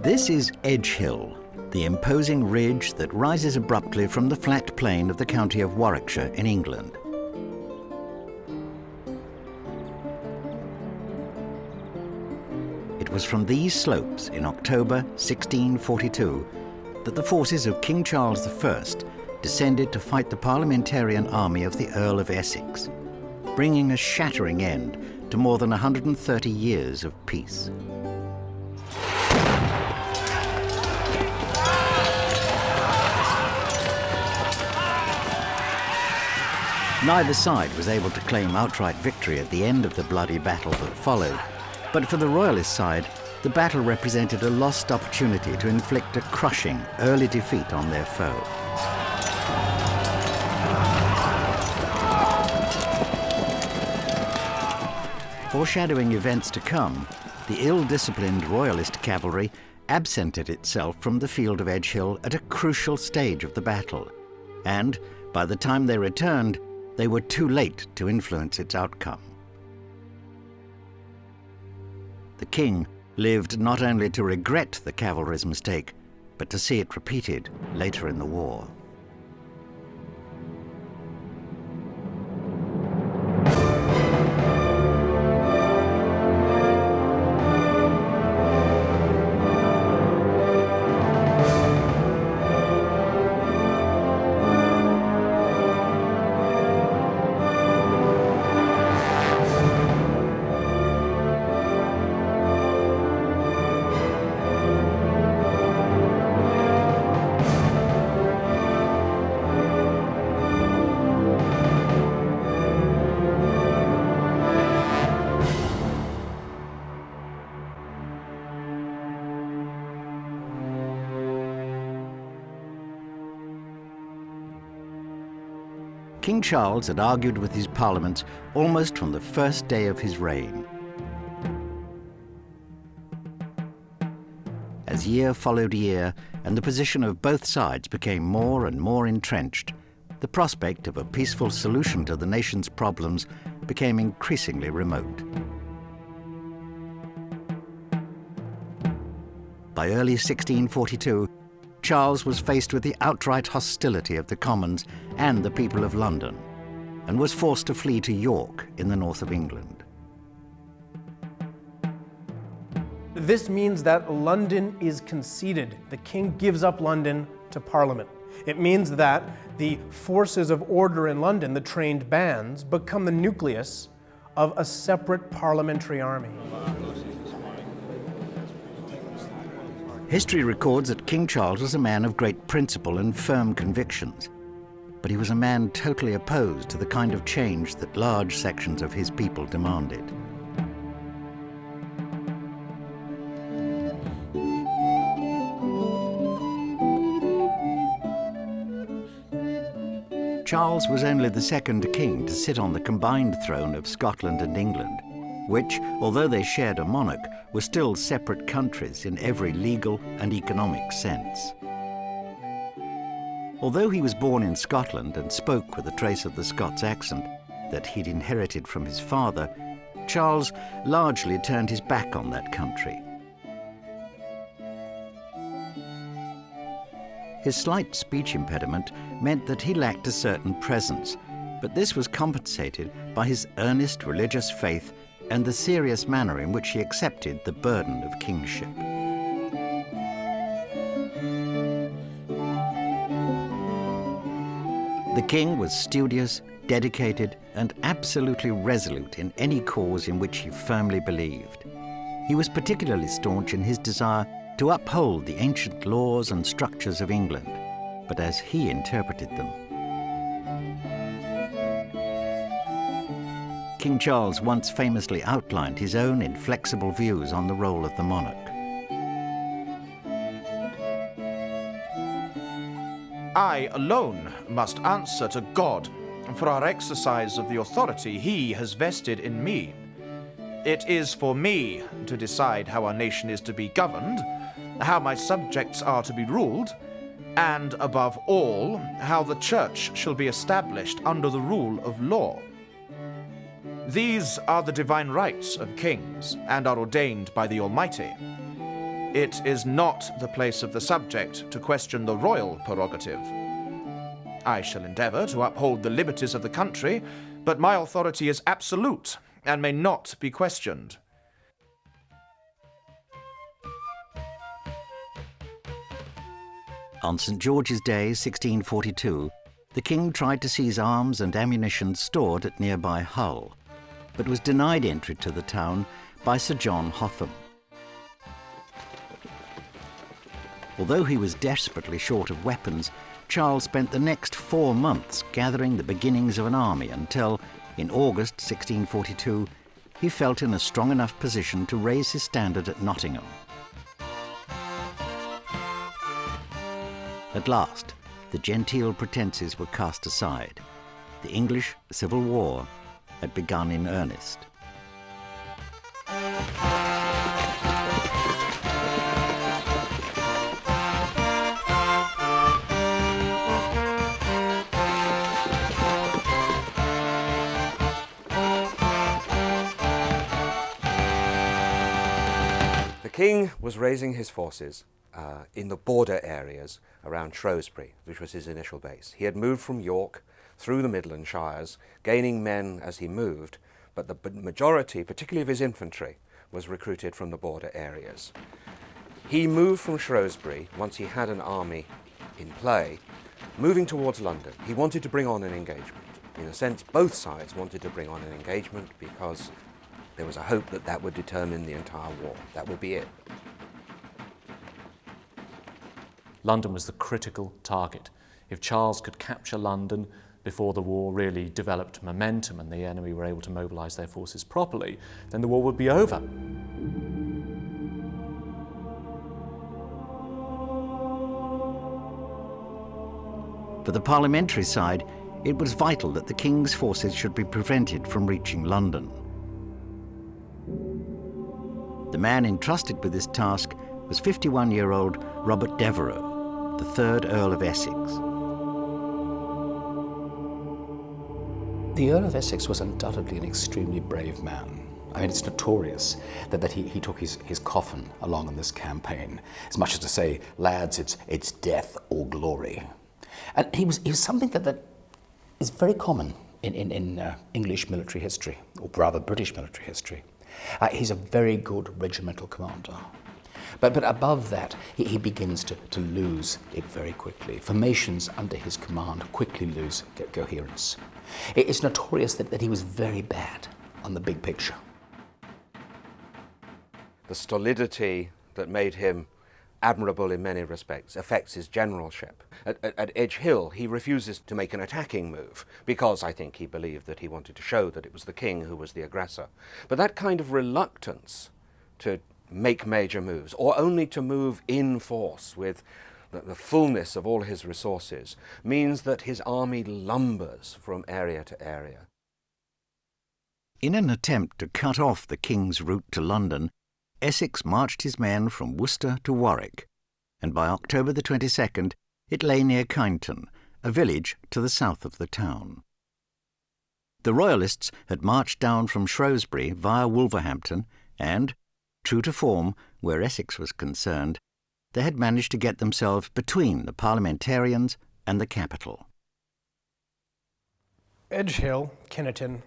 This is Edgehill, the imposing ridge that rises abruptly from the flat plain of the county of Warwickshire in England. It was from these slopes in October 1642 that the forces of King Charles I descended to fight the parliamentarian army of the Earl of Essex, bringing a shattering end to more than 130 years of peace. Neither side was able to claim outright victory at the end of the bloody battle that followed, but for the Royalist side, the battle represented a lost opportunity to inflict a crushing early defeat on their foe. Foreshadowing events to come, the ill-disciplined Royalist cavalry absented itself from the field of Edgehill at a crucial stage of the battle, and by the time they returned, they were too late to influence its outcome. The king lived not only to regret the cavalry's mistake, but to see it repeated later in the war. King Charles had argued with his parliaments almost from the first day of his reign. As year followed year and the position of both sides became more and more entrenched, the prospect of a peaceful solution to the nation's problems became increasingly remote. By early 1642, Charles was faced with the outright hostility of the Commons and the people of London, and was forced to flee to York in the north of England. This means that London is conceded. The king gives up London to Parliament. It means that the forces of order in London, the trained bands, become the nucleus of a separate parliamentary army. History records that King Charles was a man of great principle and firm convictions, but he was a man totally opposed to the kind of change that large sections of his people demanded. Charles was only the second king to sit on the combined throne of Scotland and England, which, although they shared a monarch, were still separate countries in every legal and economic sense. Although he was born in Scotland and spoke with a trace of the Scots accent that he'd inherited from his father, Charles largely turned his back on that country. His slight speech impediment meant that he lacked a certain presence, but this was compensated by his earnest religious faith and the serious manner in which he accepted the burden of kingship. The king was studious, dedicated, and absolutely resolute in any cause in which he firmly believed. He was particularly staunch in his desire to uphold the ancient laws and structures of England, but as he interpreted them. King Charles once famously outlined his own inflexible views on the role of the monarch. I alone must answer to God for our exercise of the authority he has vested in me. It is for me to decide how our nation is to be governed, how my subjects are to be ruled, and above all, how the church shall be established under the rule of law. These are the divine rights of kings and are ordained by the Almighty. It is not the place of the subject to question the royal prerogative. I shall endeavour to uphold the liberties of the country, but my authority is absolute and may not be questioned. On St. George's Day, 1642, the king tried to seize arms and ammunition stored at nearby Hull, but was denied entry to the town by Sir John Hotham. Although he was desperately short of weapons, Charles spent the next 4 months gathering the beginnings of an army until, in August 1642, he felt in a strong enough position to raise his standard at Nottingham. At last, the genteel pretences were cast aside. The English Civil War had begun in earnest. The king was raising his forces in the border areas around Shrewsbury, which was his initial base. He had moved from York through the Midland Shires, gaining men as he moved, but the majority, particularly of his infantry, was recruited from the border areas. He moved from Shrewsbury, once he had an army in play, moving towards London. He wanted to bring on an engagement. In a sense, both sides wanted to bring on an engagement because there was a hope that that would determine the entire war. That would be it. London was the critical target. If Charles could capture London before the war really developed momentum and the enemy were able to mobilise their forces properly, then the war would be over. For the parliamentary side, it was vital that the king's forces should be prevented from reaching London. The man entrusted with this task was 51-year-old Robert Devereux, the 3rd Earl of Essex. The Earl of Essex was undoubtedly an extremely brave man. I mean, it's notorious that he took his coffin along in this campaign, as much as to say, lads, it's death or glory. And he was something that is very common in English military history, or rather British military history. He's a very good regimental commander. But above that, he begins to lose it very quickly. Formations under his command quickly lose coherence. It's notorious that he was very bad on the big picture. The stolidity that made him admirable in many respects affects his generalship. At Edgehill, he refuses to make an attacking move because I think he believed that he wanted to show that it was the king who was the aggressor. But that kind of reluctance to make major moves, or only to move in force with the fullness of all his resources, means that his army lumbers from area to area. In an attempt to cut off the king's route to London, Essex marched his men from Worcester to Warwick, and by October the 22nd, it lay near Kyneton, a village to the south of the town. The Royalists had marched down from Shrewsbury via Wolverhampton and, true to form where Essex was concerned, they had managed to get themselves between the parliamentarians and the capital. Edgehill, Kyneton,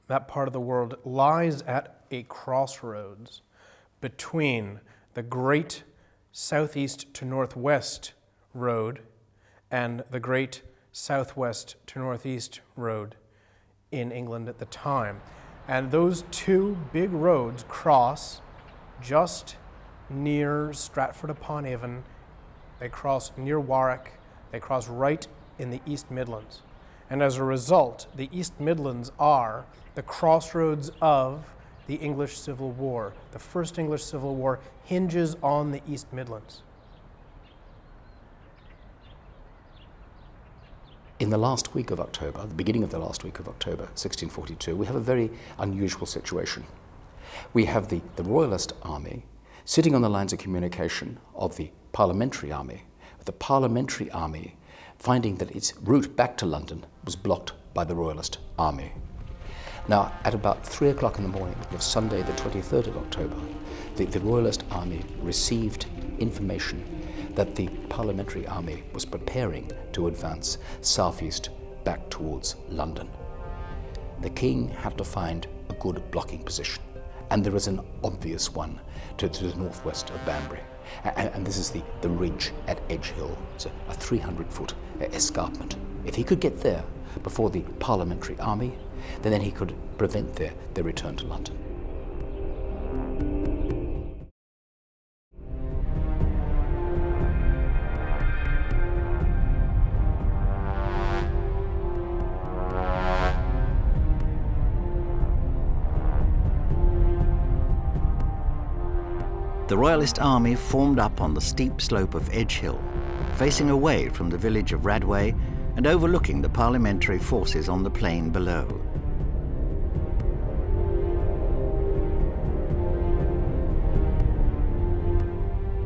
that part of the world, lies at a crossroads between the great southeast to northwest road and the great southwest to northeast road in England at the time. And those two big roads cross just near Stratford-upon-Avon. They cross near Warwick. They cross right in the East Midlands. And as a result, the East Midlands are the crossroads of the English Civil War. The First English Civil War hinges on the East Midlands. In the last week of October, the beginning of the last week of October, 1642, we have a very unusual situation. We have the Royalist army sitting on the lines of communication of the Parliamentary army. The Parliamentary army finding that its route back to London was blocked by the Royalist army. Now, at about 3 o'clock in the morning of Sunday, the 23rd of October, the Royalist army received information that the parliamentary army was preparing to advance southeast back towards London. The king had to find a good blocking position, and there is an obvious one to the northwest of Banbury. And this is the ridge at Edgehill. It's a 300-foot escarpment. If he could get there before the parliamentary army, then he could prevent their return to London. The Royalist army formed up on the steep slope of Edgehill, facing away from the village of Radway and overlooking the parliamentary forces on the plain below.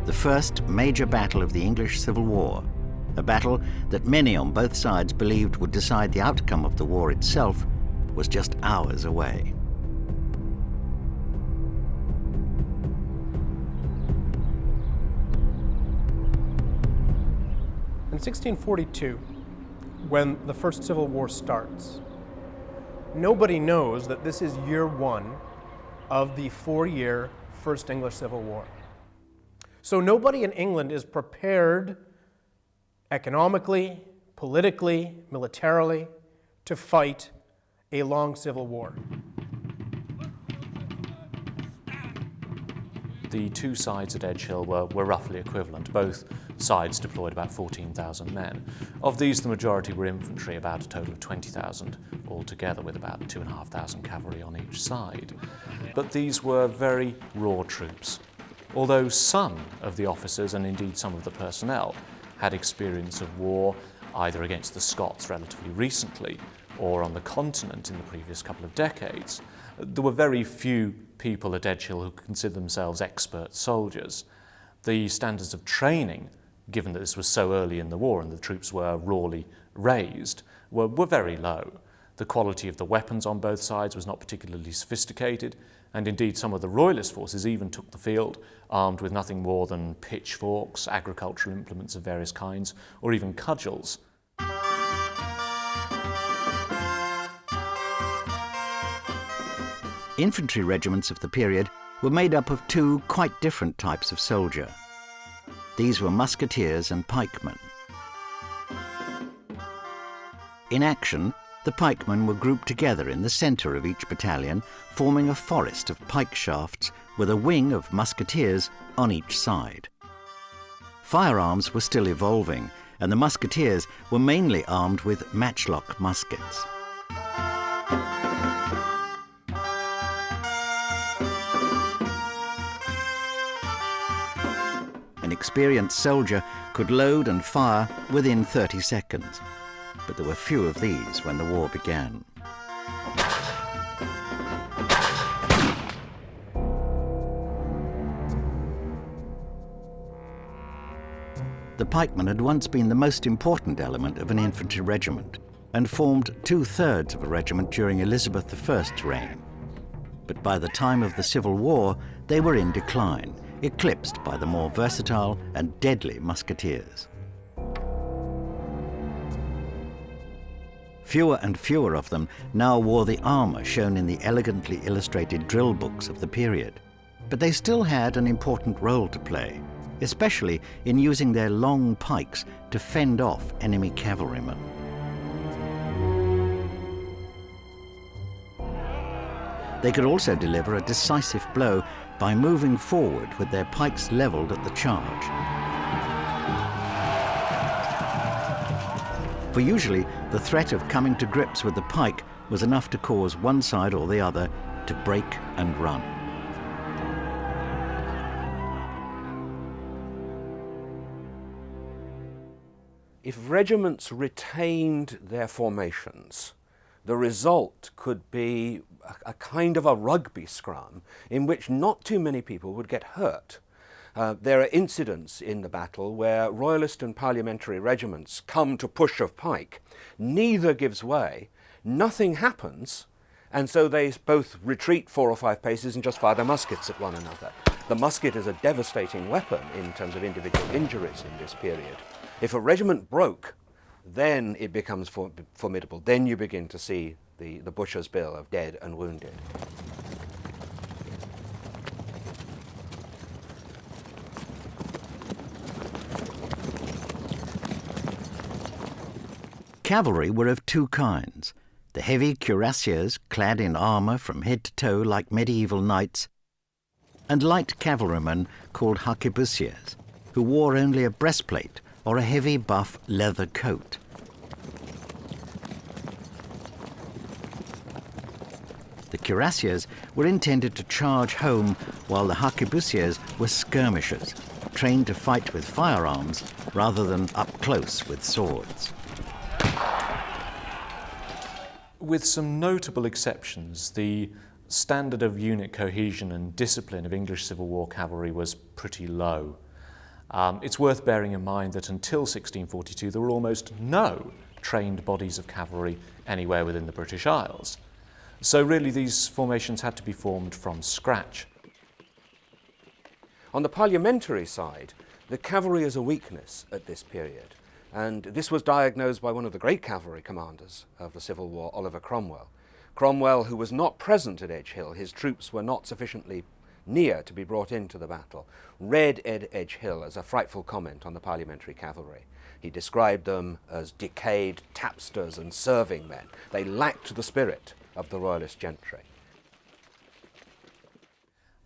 The first major battle of the English Civil War, a battle that many on both sides believed would decide the outcome of the war itself, was just hours away. In 1642, when the First Civil War starts, nobody knows that this is year one of the 4-year First English Civil War. So nobody in England is prepared economically, politically, militarily to fight a long civil war. The two sides at Edgehill were roughly equivalent. Both sides deployed about 14,000 men. Of these, the majority were infantry, about a total of 20,000 altogether, with about 2,500 cavalry on each side. But these were very raw troops. Although some of the officers, and indeed some of the personnel, had experience of war either against the Scots relatively recently or on the continent in the previous couple of decades, there were very few people at Edgehill who considered themselves expert soldiers. The standards of training, given that this was so early in the war and the troops were rawly raised, were very low. The quality of the weapons on both sides was not particularly sophisticated, and indeed some of the Royalist forces even took the field armed with nothing more than pitchforks, agricultural implements of various kinds, or even cudgels. Infantry regiments of the period were made up of two quite different types of soldier. These were musketeers and pikemen. In action, the pikemen were grouped together in the centre of each battalion, forming a forest of pike shafts with a wing of musketeers on each side. Firearms were still evolving, and the musketeers were mainly armed with matchlock muskets. An experienced soldier could load and fire within 30 seconds, but there were few of these when the war began. The pikemen had once been the most important element of an infantry regiment and formed 2/3 of a regiment during Elizabeth I's reign. But by the time of the Civil War, they were in decline, eclipsed by the more versatile and deadly musketeers. Fewer and fewer of them now wore the armour shown in the elegantly illustrated drill books of the period, but they still had an important role to play, especially in using their long pikes to fend off enemy cavalrymen. They could also deliver a decisive blow by moving forward with their pikes levelled at the charge. For usually, the threat of coming to grips with the pike was enough to cause one side or the other to break and run. If regiments retained their formations, the result could be a kind of a rugby scrum in which not too many people would get hurt. There are incidents in the battle where Royalist and Parliamentary regiments come to push of pike. Neither gives way, nothing happens, And so they both retreat 4 or 5 paces and just fire their muskets at one another. The musket is a devastating weapon in terms of individual injuries in this period. If a regiment broke, then it becomes formidable. Then you begin to see the butcher's bill of dead and wounded. Cavalry were of 2 kinds. The heavy cuirassiers, clad in armour from head to toe like medieval knights, and light cavalrymen called harquebusiers, who wore only a breastplate or a heavy buff leather coat. The cuirassiers were intended to charge home, while the harquebusiers were skirmishers, trained to fight with firearms rather than up close with swords. With some notable exceptions, the standard of unit cohesion and discipline of English Civil War cavalry was pretty low. It's worth bearing in mind that until 1642 there were almost no trained bodies of cavalry anywhere within the British Isles. So really these formations had to be formed from scratch. On the parliamentary side, the cavalry is a weakness at this period. And this was diagnosed by one of the great cavalry commanders of the Civil War, Oliver Cromwell. Cromwell, who was not present at Edgehill, his troops were not sufficiently near to be brought into the battle, read Edgehill as a frightful comment on the parliamentary cavalry. He described them as decayed tapsters and serving men. They lacked the spirit of the royalist gentry.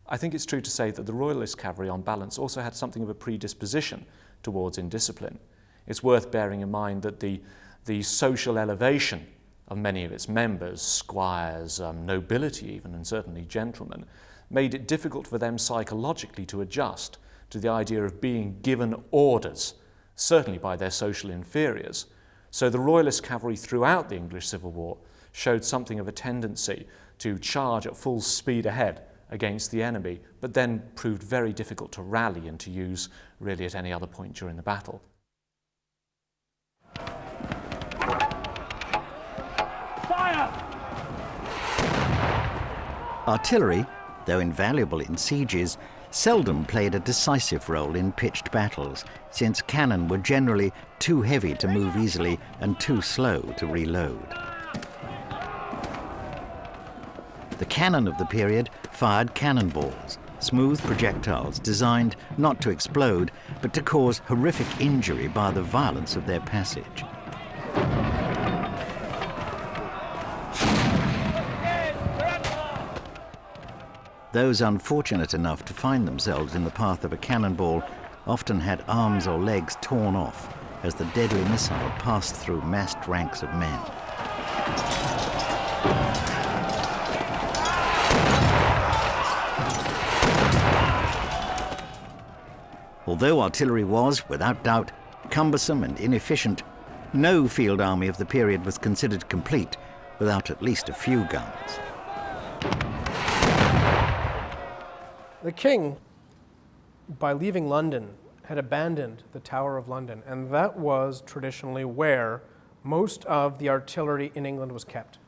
I think it's true to say that the royalist cavalry, on balance, also had something of a predisposition towards indiscipline. It's worth bearing in mind that the social elevation of many of its members, squires, nobility even, and certainly gentlemen, made it difficult for them psychologically to adjust to the idea of being given orders, certainly by their social inferiors. So the royalist cavalry throughout the English Civil War showed something of a tendency to charge at full speed ahead against the enemy, but then proved very difficult to rally and to use really at any other point during the battle. Artillery, though invaluable in sieges, seldom played a decisive role in pitched battles, since cannon were generally too heavy to move easily and too slow to reload. The cannon of the period fired cannonballs, smooth projectiles designed not to explode, but to cause horrific injury by the violence of their passage. Those unfortunate enough to find themselves in the path of a cannonball often had arms or legs torn off as the deadly missile passed through massed ranks of men. Although artillery was, without doubt, cumbersome and inefficient, no field army of the period was considered complete without at least a few guns. The king, by leaving London, had abandoned the Tower of London, and that was traditionally where most of the artillery in England was kept.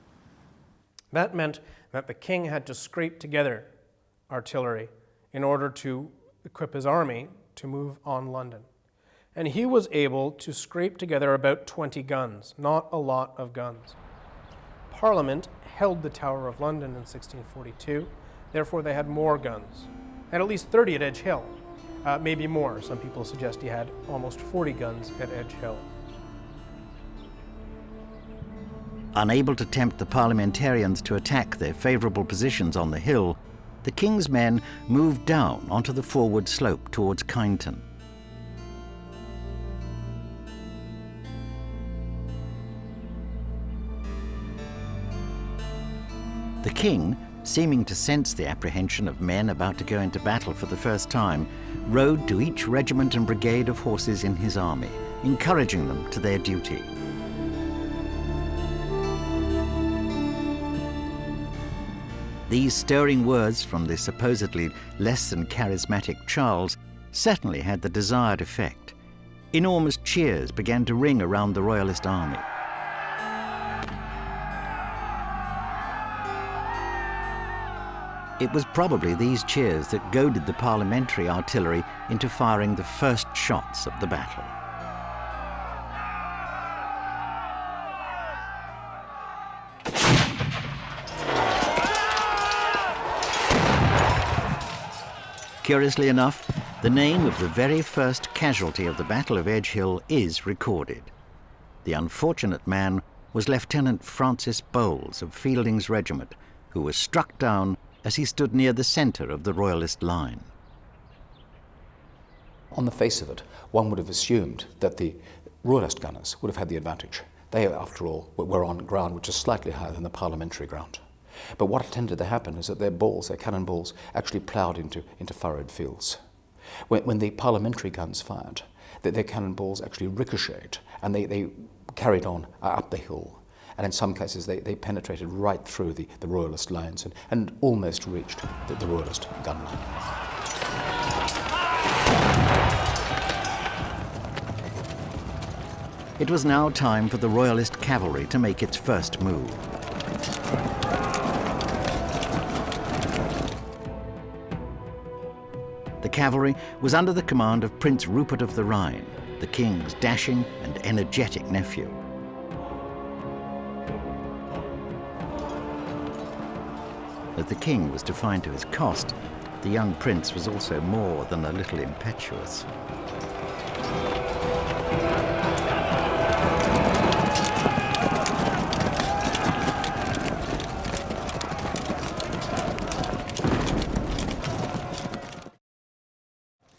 That meant that the king had to scrape together artillery in order to equip his army to move on London. And he was able to scrape together about 20 guns, not a lot of guns. Parliament held the Tower of London in 1642, therefore they had more guns. And at least 30 at Edgehill, maybe more. Some people suggest he had almost 40 guns at Edgehill. Unable to tempt the parliamentarians to attack their favourable positions on the hill, the king's men moved down onto the forward slope towards Kyneton. The king, seeming to sense the apprehension of men about to go into battle for the first time, rode to each regiment and brigade of horses in his army, encouraging them to their duty. These stirring words from the supposedly less than charismatic Charles certainly had the desired effect. Enormous cheers began to ring around the royalist army. It was probably these cheers that goaded the parliamentary artillery into firing the first shots of the battle. Curiously enough, the name of the very first casualty of the Battle of Edgehill is recorded. The unfortunate man was Lieutenant Francis Bowles of Fielding's regiment, who was struck down as he stood near the centre of the Royalist line. On the face of it, one would have assumed that the Royalist gunners would have had the advantage. They, after all, were on ground which is slightly higher than the parliamentary ground. But what tended to happen is that their balls, their cannonballs, actually ploughed into furrowed fields. When the parliamentary guns fired, their cannonballs actually ricocheted and they carried on up the hill. And in some cases, they penetrated right through the Royalist lines and almost reached the Royalist gun line. It was now time for the Royalist cavalry to make its first move. The cavalry was under the command of Prince Rupert of the Rhine, the king's dashing and energetic nephew. As the king was to find to his cost, the young prince was also more than a little impetuous.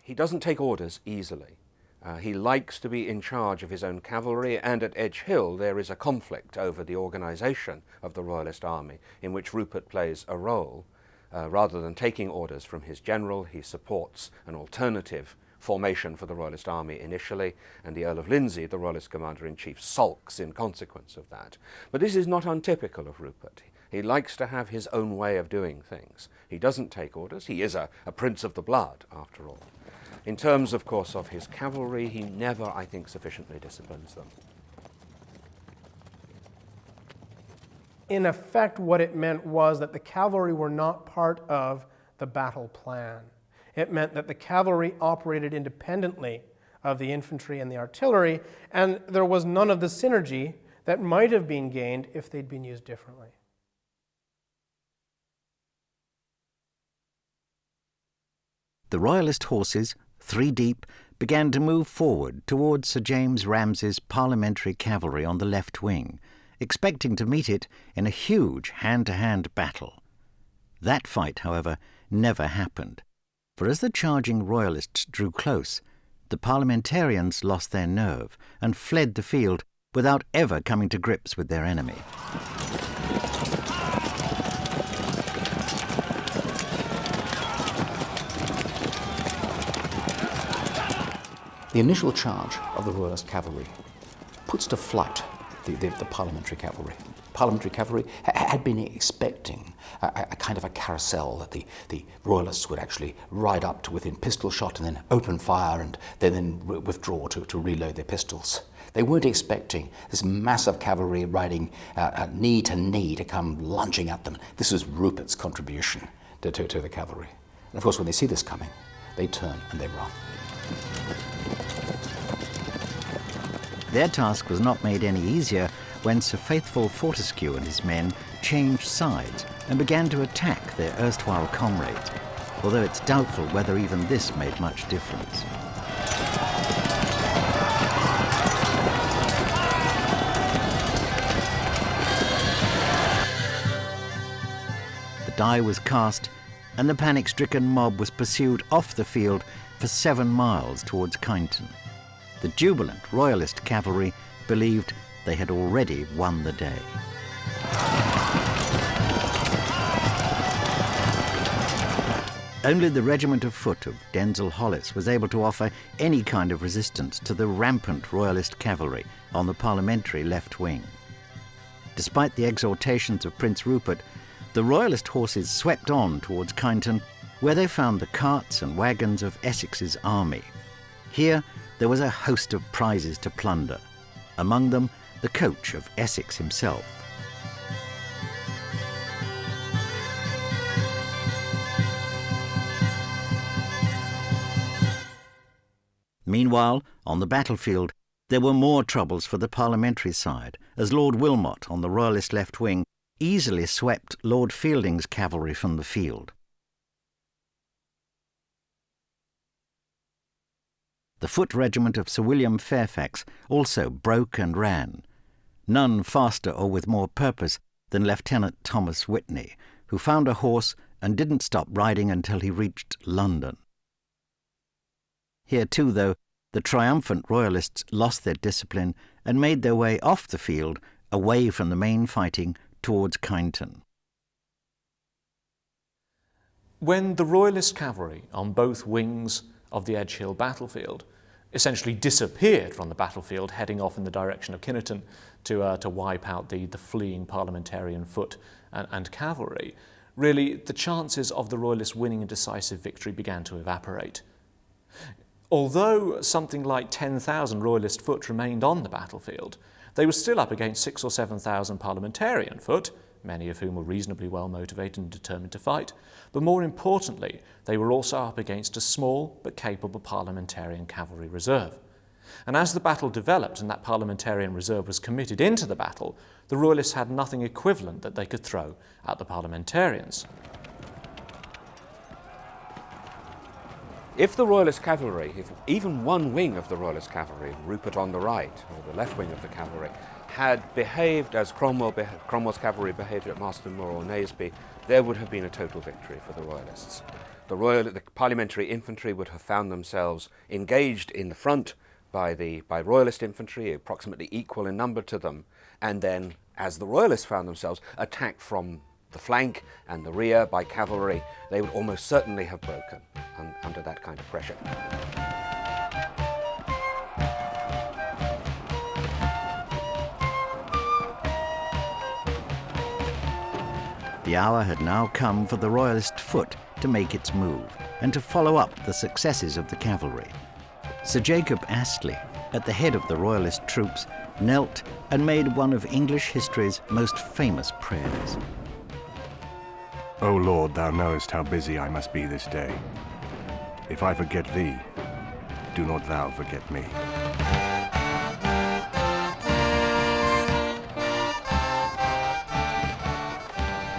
He doesn't take orders easily. He likes to be in charge of his own cavalry, and at Edgehill there is a conflict over the organisation of the Royalist army, in which Rupert plays a role. Rather than taking orders from his general, he supports an alternative formation for the Royalist army initially, and the Earl of Lindsey, the Royalist commander-in-chief, sulks in consequence of that. But this is not untypical of Rupert. He likes to have his own way of doing things. He doesn't take orders. He is a prince of the blood, after all. In terms, of course, of his cavalry, he never, I think, sufficiently disciplines them. In effect, what it meant was that the cavalry were not part of the battle plan. It meant that the cavalry operated independently of the infantry and the artillery, and there was none of the synergy that might have been gained if they'd been used differently. The Royalist horses, 3 deep, began to move forward towards Sir James Ramsay's parliamentary cavalry on the left wing, expecting to meet it in a huge hand-to-hand battle. That fight, however, never happened, for as the charging Royalists drew close, the parliamentarians lost their nerve and fled the field without ever coming to grips with their enemy. The initial charge of the Royalist cavalry puts to flight the parliamentary cavalry. Parliamentary cavalry had been expecting a kind of a carousel that the Royalists would actually ride up to within pistol shot and then open fire and then withdraw to reload their pistols. They weren't expecting this massive cavalry riding knee to knee to come lunging at them. This was Rupert's contribution to the cavalry. And of course, when they see this coming, they turn and they run. Their task was not made any easier when Sir Faithful Fortescue and his men changed sides and began to attack their erstwhile comrades, although it's doubtful whether even this made much difference. The die was cast, and the panic-stricken mob was pursued off the field for 7 miles towards Kyneton. The jubilant Royalist cavalry believed they had already won the day. Only the regiment of foot of Denzil Hollis was able to offer any kind of resistance to the rampant Royalist cavalry on the parliamentary left wing. Despite the exhortations of Prince Rupert, the Royalist horses swept on towards Kyneton, where they found the carts and wagons of Essex's army. Here, there was a host of prizes to plunder, among them the coach of Essex himself. Meanwhile, on the battlefield, there were more troubles for the parliamentary side, as Lord Wilmot on the Royalist left wing easily swept Lord Fielding's cavalry from the field. The foot regiment of Sir William Fairfax also broke and ran, none faster or with more purpose than Lieutenant Thomas Whitney, who found a horse and didn't stop riding until he reached London. Here too, though, the triumphant Royalists lost their discipline and made their way off the field, away from the main fighting, towards Kyneton. When the Royalist cavalry on both wings of the Edgehill battlefield essentially disappeared from the battlefield, heading off in the direction of Kyneton to wipe out the fleeing parliamentarian foot and cavalry, really the chances of the Royalists winning a decisive victory began to evaporate. Although something like 10,000 Royalist foot remained on the battlefield, they were still up against 6,000 or 7,000 parliamentarian foot, many of whom were reasonably well motivated and determined to fight, but more importantly, they were also up against a small but capable parliamentarian cavalry reserve. And as the battle developed and that parliamentarian reserve was committed into the battle, the Royalists had nothing equivalent that they could throw at the parliamentarians. If the Royalist cavalry, if even one wing of the Royalist cavalry, Rupert on the right, or the left wing of the cavalry, had behaved as Cromwell's cavalry behaved at Marston Moor or Naseby, there would have been a total victory for the Royalists. The parliamentary infantry would have found themselves engaged in the front by Royalist infantry, approximately equal in number to them, and then, as the Royalists found themselves attacked from the flank and the rear by cavalry, they would almost certainly have broken under that kind of pressure. The hour had now come for the Royalist foot to make its move and to follow up the successes of the cavalry. Sir Jacob Astley, at the head of the Royalist troops, knelt and made one of English history's most famous prayers. O Lord, thou knowest how busy I must be this day. If I forget thee, do not thou forget me.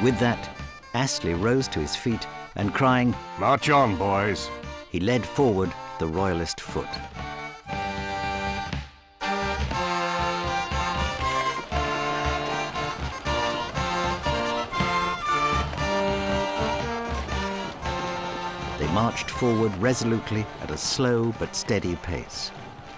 With that, Astley rose to his feet and crying, March on, boys! He led forward the Royalist foot. They marched forward resolutely at a slow but steady pace.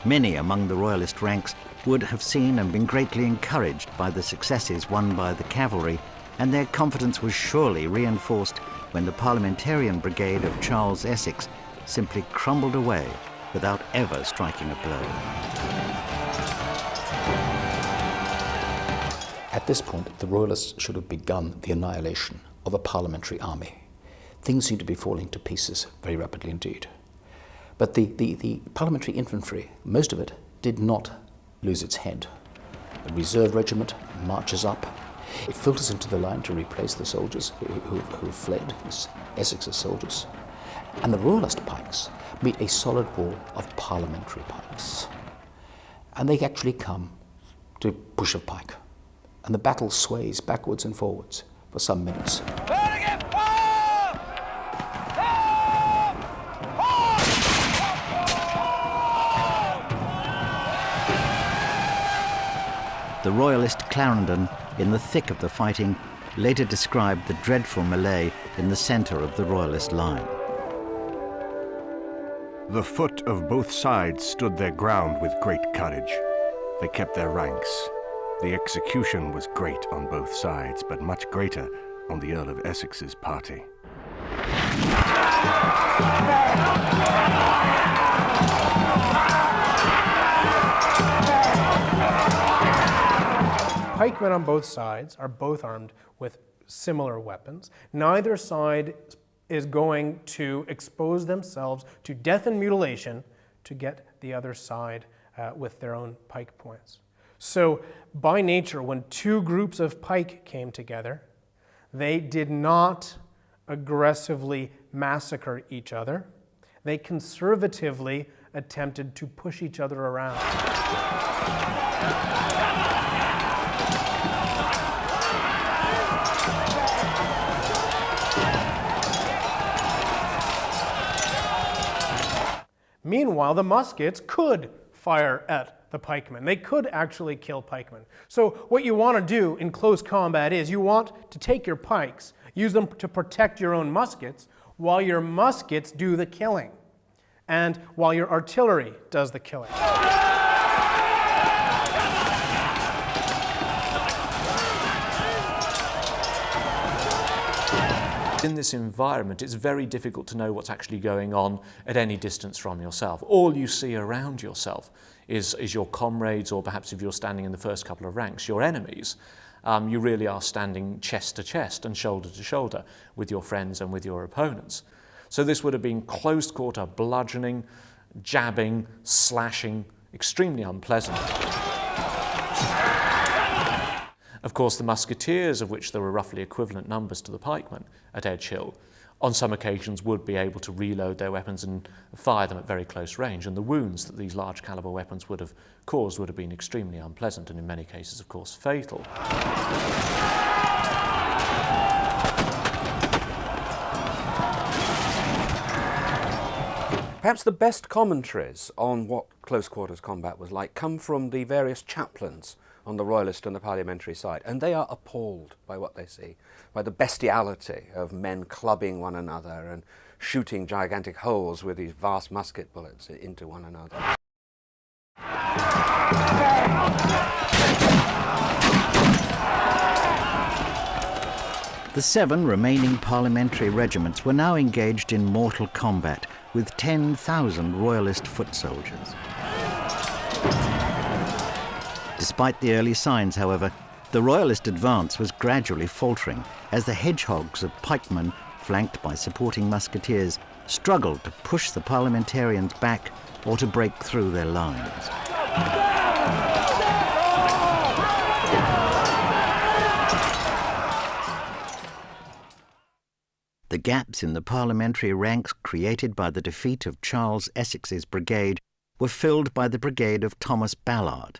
Many among the Royalist ranks would have seen and been greatly encouraged by the successes won by the cavalry, and their confidence was surely reinforced when the parliamentarian brigade of Charles Essex simply crumbled away without ever striking a blow. At this point, the Royalists should have begun the annihilation of a parliamentary army. Things seem to be falling to pieces very rapidly indeed. But the parliamentary infantry, most of it, did not lose its head. The reserve regiment marches up. It filters into the line to replace the soldiers who fled, Essex's soldiers. And the Royalist pikes meet a solid wall of parliamentary pikes. And they actually come to Bush of Pike. And the battle sways backwards and forwards for some minutes. The Royalist Clarendon, in the thick of the fighting, later described the dreadful melee in the centre of the Royalist line. The foot of both sides stood their ground with great courage. They kept their ranks. The execution was great on both sides, but much greater on the Earl of Essex's party. Pikemen on both sides are both armed with similar weapons. Neither side is going to expose themselves to death and mutilation to get the other side with their own pike points. So by nature, when two groups of pike came together, they did not aggressively massacre each other. They conservatively attempted to push each other around. Meanwhile, the muskets could fire at the pikemen. They could actually kill pikemen. So what you want to do in close combat is you want to take your pikes, use them to protect your own muskets, while your muskets do the killing, and while your artillery does the killing. In this environment, it's very difficult to know what's actually going on at any distance from yourself. All you see around yourself is your comrades, or perhaps if you're standing in the first couple of ranks, your enemies. You really are standing chest to chest and shoulder to shoulder with your friends and with your opponents. So this would have been close quarter bludgeoning, jabbing, slashing, extremely unpleasant. Of course, the musketeers, of which there were roughly equivalent numbers to the pikemen at Edgehill, on some occasions would be able to reload their weapons and fire them at very close range, and the wounds that these large caliber weapons would have caused would have been extremely unpleasant and in many cases, of course, fatal. Perhaps the best commentaries on what close quarters combat was like come from the various chaplains on the royalist and the parliamentary side, and they are appalled by what they see, by the bestiality of men clubbing one another and shooting gigantic holes with these vast musket bullets into one another. The 7 remaining parliamentary regiments were now engaged in mortal combat with 10,000 royalist foot soldiers. Despite the early signs, however, the royalist advance was gradually faltering as the hedgehogs of pikemen, flanked by supporting musketeers, struggled to push the parliamentarians back or to break through their lines. The gaps in the parliamentary ranks created by the defeat of Charles Essex's brigade were filled by the brigade of Thomas Ballard,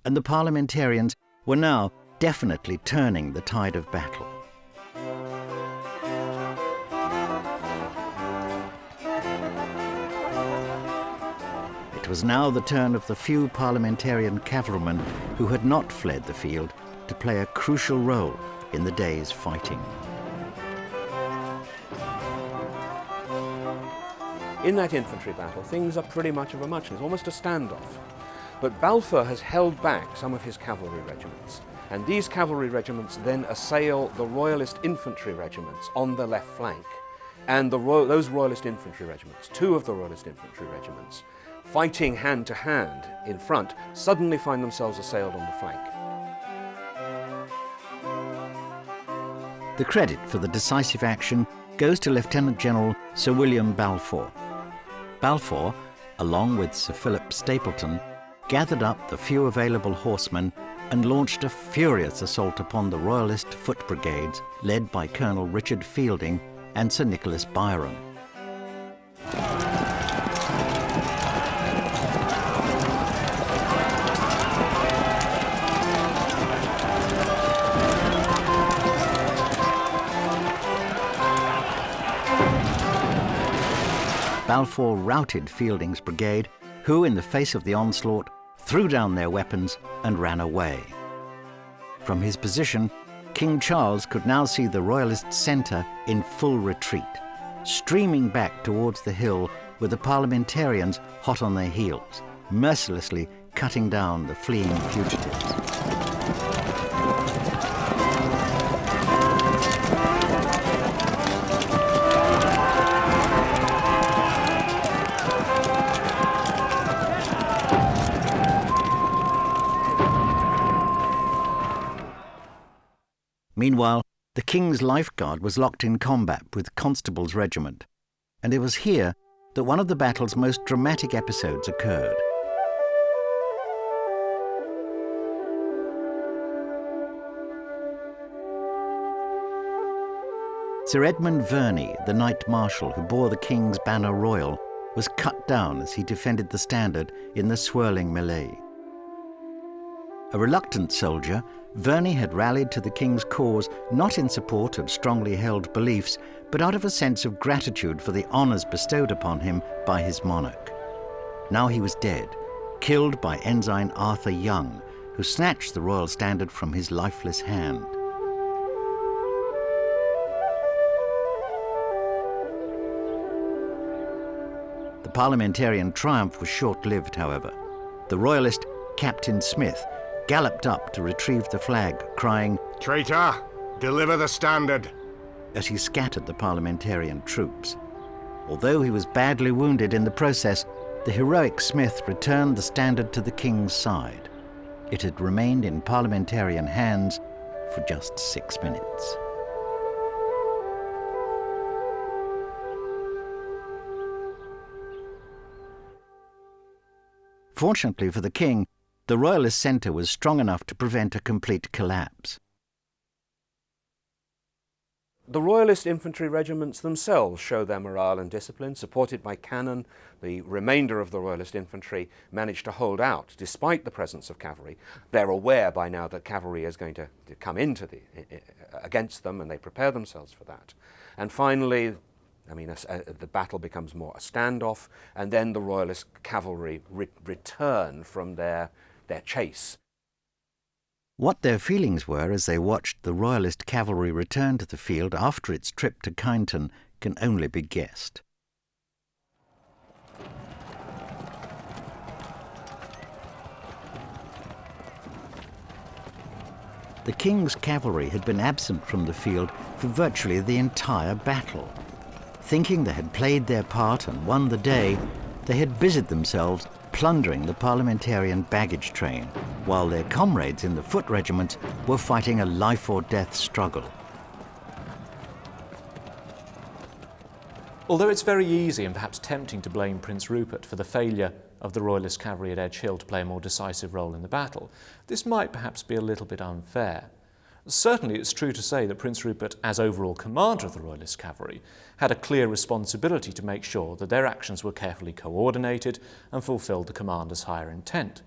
and the parliamentarians were now definitely turning the tide of battle. It was now the turn of the few parliamentarian cavalrymen who had not fled the field to play a crucial role in the day's fighting. In that infantry battle, things are pretty much of a muchness, almost a standoff. But Balfour has held back some of his cavalry regiments, and these cavalry regiments then assail the royalist infantry regiments on the left flank. And those royalist infantry regiments, 2 of the royalist infantry regiments, fighting hand to hand in front, suddenly find themselves assailed on the flank. The credit for the decisive action goes to Lieutenant General Sir William Balfour. Balfour, along with Sir Philip Stapleton, gathered up the few available horsemen and launched a furious assault upon the royalist foot brigades led by Colonel Richard Fielding and Sir Nicholas Byron. Balfour routed Fielding's brigade, who, in the face of the onslaught, threw down their weapons and ran away. From his position, King Charles could now see the royalist centre in full retreat, streaming back towards the hill with the parliamentarians hot on their heels, mercilessly cutting down the fleeing fugitives. Meanwhile, the King's Lifeguard was locked in combat with Constable's regiment, and it was here that one of the battle's most dramatic episodes occurred. Sir Edmund Verney, the Knight Marshal who bore the King's banner royal, was cut down as he defended the standard in the swirling melee. A reluctant soldier, Verney had rallied to the king's cause not in support of strongly held beliefs, but out of a sense of gratitude for the honours bestowed upon him by his monarch. Now he was dead, killed by Ensign Arthur Young, who snatched the royal standard from his lifeless hand. The parliamentarian triumph was short-lived, however. The royalist, Captain Smith, galloped up to retrieve the flag, crying, "Traitor, deliver the standard!" as he scattered the parliamentarian troops. Although he was badly wounded in the process, the heroic Smith returned the standard to the king's side. It had remained in parliamentarian hands for just 6 minutes. Fortunately for the king, the royalist centre was strong enough to prevent a complete collapse. The royalist infantry regiments themselves show their morale and discipline. Supported by cannon, the remainder of the royalist infantry managed to hold out despite the presence of cavalry. They're aware by now that cavalry is going to come against them, and they prepare themselves for that. And finally, the battle becomes more a standoff, and then the royalist cavalry return from their chase. What their feelings were as they watched the royalist cavalry return to the field after its trip to Kyneton can only be guessed. The king's cavalry had been absent from the field for virtually the entire battle. Thinking they had played their part and won the day, they had busied themselves plundering the parliamentarian baggage train, while their comrades in the foot regiments were fighting a life-or-death struggle. Although it's very easy and perhaps tempting to blame Prince Rupert for the failure of the royalist cavalry at Edgehill to play a more decisive role in the battle, this might perhaps be a little bit unfair. Certainly it's true to say that Prince Rupert, as overall commander of the royalist cavalry, had a clear responsibility to make sure that their actions were carefully coordinated and fulfilled the commander's higher intent.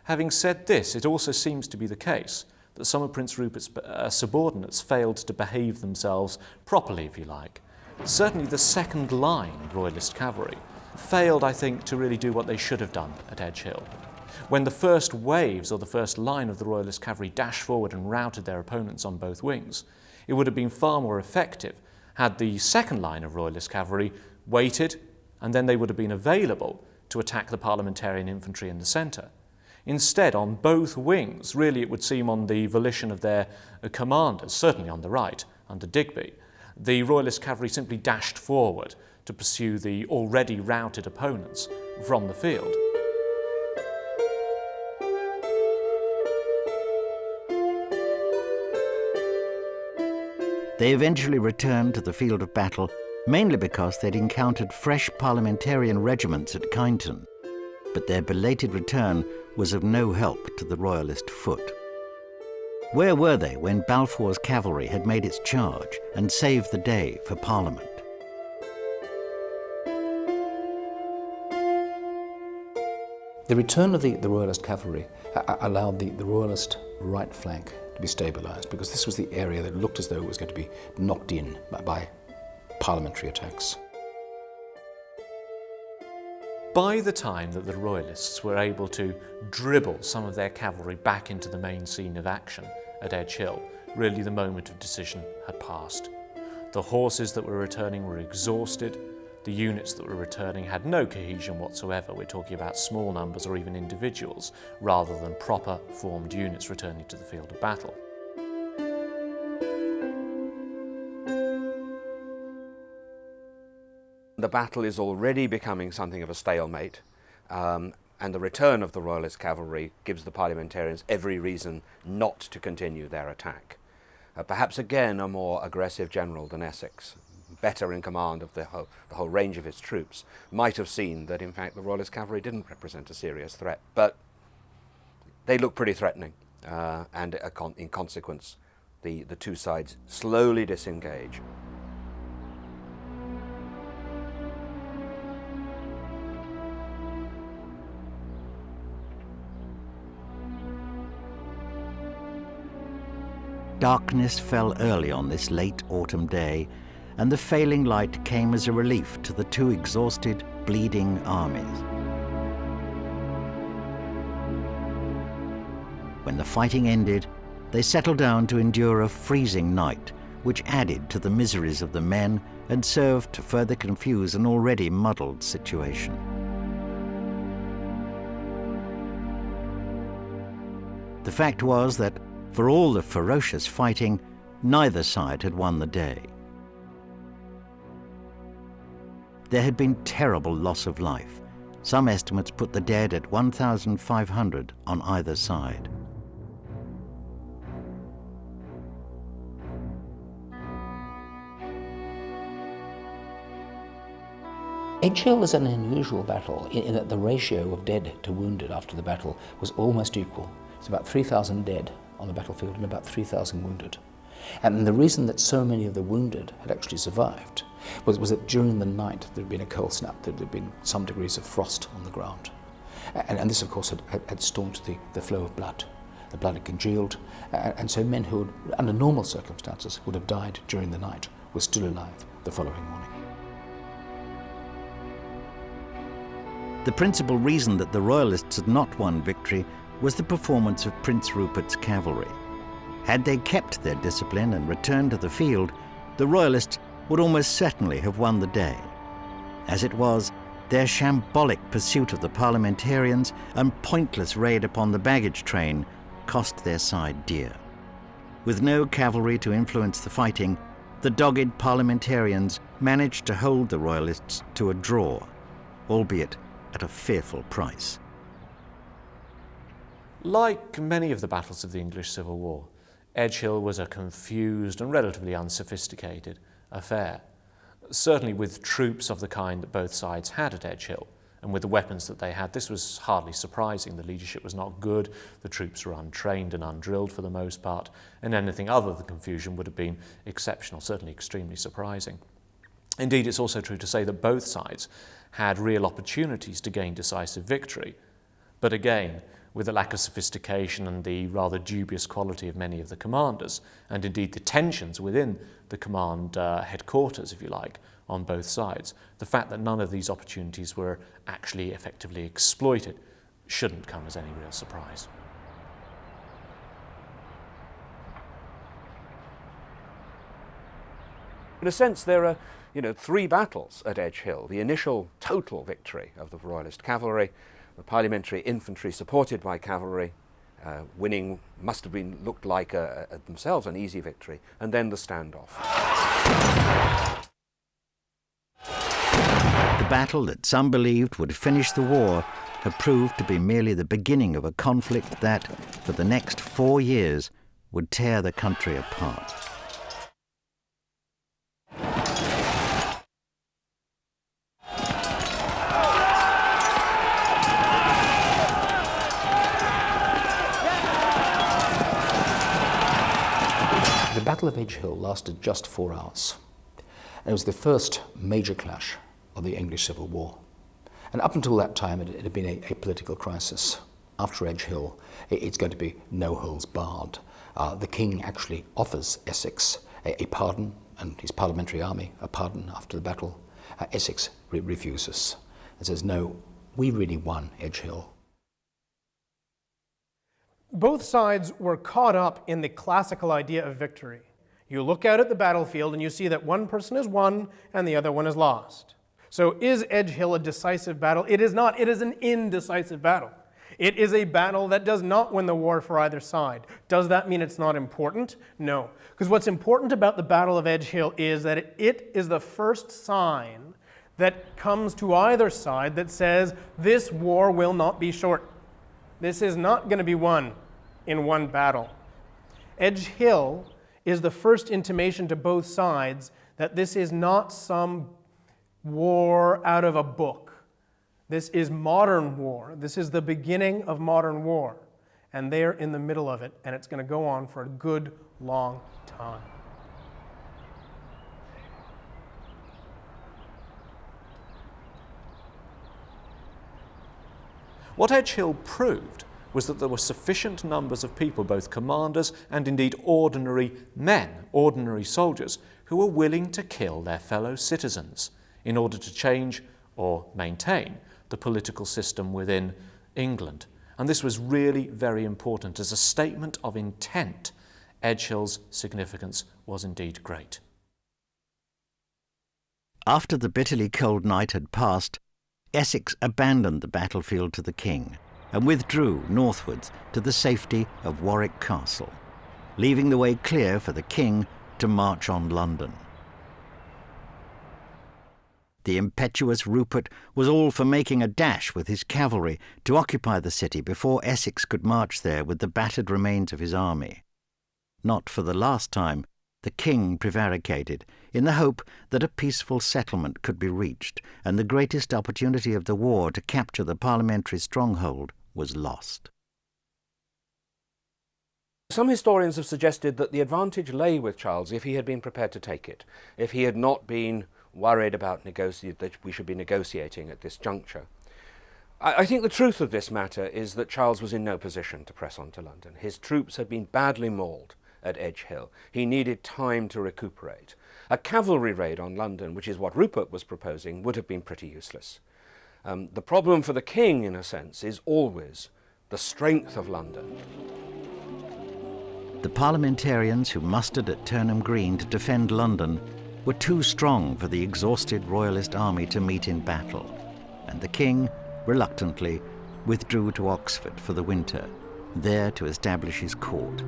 Having said this, it also seems to be the case that some of Prince Rupert's subordinates failed to behave themselves properly, if you like. Certainly the second line royalist cavalry failed, I think, to really do what they should have done at Edgehill. When the first waves or the first line of the royalist cavalry dashed forward and routed their opponents on both wings, it would have been far more effective had the second line of royalist cavalry waited, and then they would have been available to attack the parliamentarian infantry in the centre. Instead, on both wings, really it would seem on the volition of their commanders, certainly on the right, under Digby, the royalist cavalry simply dashed forward to pursue the already routed opponents from the field. They eventually returned to the field of battle, mainly because they'd encountered fresh parliamentarian regiments at Kyneton. But their belated return was of no help to the royalist foot. Where were they when Balfour's cavalry had made its charge and saved the day for Parliament? The return of the royalist cavalry allowed the royalist right flank to be stabilised, because this was the area that looked as though it was going to be knocked in by parliamentary attacks. By the time that the royalists were able to dribble some of their cavalry back into the main scene of action at Edgehill, really the moment of decision had passed. The horses that were returning were exhausted. The units that were returning had no cohesion whatsoever. We're talking about small numbers or even individuals, rather than proper formed units returning to the field of battle. The battle is already becoming something of a stalemate, and the return of the royalist cavalry gives the parliamentarians every reason not to continue their attack. Perhaps again a more aggressive general than Essex, better in command of the whole range of his troops, might have seen that in fact the royalist cavalry didn't represent a serious threat, but they look pretty threatening, and in consequence the two sides slowly disengage. Darkness fell early on this late autumn day, and the failing light came as a relief to the two exhausted, bleeding armies. When the fighting ended, they settled down to endure a freezing night, which added to the miseries of the men and served to further confuse an already muddled situation. The fact was that, for all the ferocious fighting, neither side had won the day. There had been terrible loss of life. Some estimates put the dead at 1,500 on either side. Edgehill is an unusual battle in that the ratio of dead to wounded after the battle was almost equal. It's about 3,000 dead on the battlefield and about 3,000 wounded. And the reason that so many of the wounded had actually survived was that during the night there had been a cold snap, there had been some degrees of frost on the ground. And this, of course, had staunched the flow of blood. The blood had congealed, and so men who, under normal circumstances, would have died during the night were still alive the following morning. The principal reason that the Royalists had not won victory was the performance of Prince Rupert's cavalry. Had they kept their discipline and returned to the field, the Royalists would almost certainly have won the day. As it was, their shambolic pursuit of the parliamentarians and pointless raid upon the baggage train cost their side dear. With no cavalry to influence the fighting, the dogged parliamentarians managed to hold the Royalists to a draw, albeit at a fearful price. Like many of the battles of the English Civil War, Edgehill was a confused and relatively unsophisticated affair. Certainly with troops of the kind that both sides had at Edgehill, and with the weapons that they had, this was hardly surprising. The leadership was not good, the troops were untrained and undrilled for the most part, and anything other than confusion would have been exceptional, certainly extremely surprising. Indeed, it's also true to say that both sides had real opportunities to gain decisive victory, but again, with the lack of sophistication and the rather dubious quality of many of the commanders, and indeed the tensions within the command headquarters, if you like, on both sides, the fact that none of these opportunities were actually effectively exploited shouldn't come as any real surprise. In a sense, there are, three battles at Edgehill. The initial total victory of the Royalist cavalry, the parliamentary infantry supported by cavalry, winning must have looked like themselves an easy victory, and then the standoff. The battle that some believed would finish the war had proved to be merely the beginning of a conflict that, for the next 4 years, would tear the country apart. The Battle of Edgehill lasted just 4 hours. And it was the first major clash of the English Civil War. And up until that time, it had been a political crisis. After Edgehill, it's going to be no holds barred. The king actually offers Essex a pardon, and his parliamentary army a pardon after the battle. Essex refuses and says, no, we really won Edgehill. Both sides were caught up in the classical idea of victory. You look out at the battlefield and you see that one person has won and the other one has lost. So is Edgehill a decisive battle? It is not. It is an indecisive battle. It is a battle that does not win the war for either side. Does that mean it's not important? No. Because what's important about the Battle of Edgehill is that it is the first sign that comes to either side that says this war will not be short. This is not going to be won in one battle. Edgehill is the first intimation to both sides that this is not some war out of a book. This is modern war. This is the beginning of modern war. And they're in the middle of it, and it's going to go on for a good long time. What Edgehill proved was that there were sufficient numbers of people, both commanders and indeed ordinary men, ordinary soldiers, who were willing to kill their fellow citizens in order to change or maintain the political system within England. And this was really very important. As a statement of intent, Edgehill's significance was indeed great. After the bitterly cold night had passed, Essex abandoned the battlefield to the king and withdrew northwards to the safety of Warwick Castle, leaving the way clear for the king to march on London. The impetuous Rupert was all for making a dash with his cavalry to occupy the city before Essex could march there with the battered remains of his army. Not for the last time, the king prevaricated in the hope that a peaceful settlement could be reached, and the greatest opportunity of the war to capture the parliamentary stronghold was lost. Some historians have suggested that the advantage lay with Charles if he had been prepared to take it, if he had not been worried about that we should be negotiating at this juncture. I think the truth of this matter is that Charles was in no position to press on to London. His troops had been badly mauled at Edgehill. He needed time to recuperate. A cavalry raid on London, which is what Rupert was proposing, would have been pretty useless. The problem for the king, in a sense, is always the strength of London. The parliamentarians who mustered at Turnham Green to defend London were too strong for the exhausted royalist army to meet in battle, and the king, reluctantly, withdrew to Oxford for the winter, there to establish his court.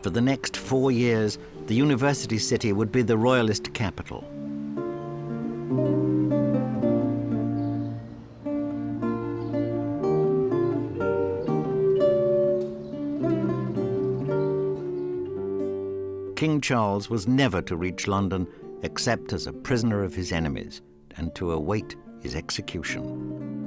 For the next 4 years, the university city would be the royalist capital. King Charles was never to reach London except as a prisoner of his enemies and to await his execution.